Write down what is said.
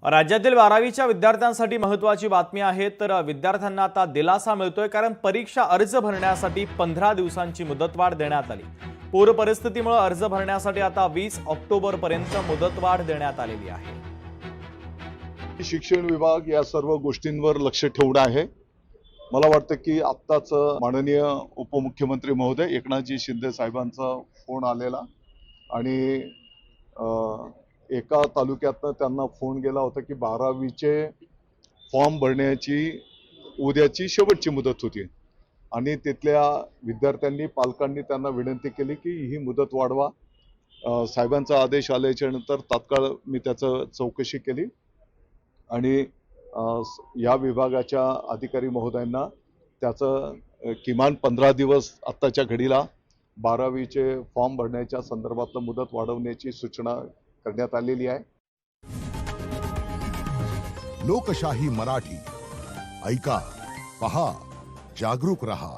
राज्यातील 12वीच्या विद्यार्थ्यांसाठी महत्त्वाची बातमी आहे। तर विद्यार्थ्यांना आता दिलासा मिळतोय, कारण परीक्षा अर्ज भरण्यासाठी 15 दिवसांची मुदतवाढ देण्यात आली। पूर परिस्थितीमुळे अर्ज भरण्यासाठी आता 20 ऑक्टोबर पर्यंत मुदतवाढ देण्यात आलेली आहे। शिक्षण विभाग या सर्व गोष्टींवर लक्ष ठेवून आहे। मला वाटतं की आत्ताच माननीय उपमुख्यमंत्री महोदय एकनाथजी शिंदे साहेबांचा फोन आलेला आणि एका तालुक्यातनं त्यांना फोन गेला होता की 12वीचे फॉर्म भरण्याची उद्याची शेवटची मुदत होती आणि तिथल्या विद्यार्थ्यांनी पालकांनी त्यांना विनंती केली की ही मुदत वाढवा। साहेबांचा आदेश आल्याच्या नंतर तात्काळ मी त्याचं चौकशी केली आणि या विभागाच्या अधिकारी महोदयांना त्याचं किमान 15 दिवस आत्ताच्या घडीला 12वीचे फॉर्म भरण्याच्या संदर्भातलं मुदत वाढवण्याची सूचना करण्यात आलेली आहे। लोकशाही मराठी ऐका, पहा, जागरूक रहा।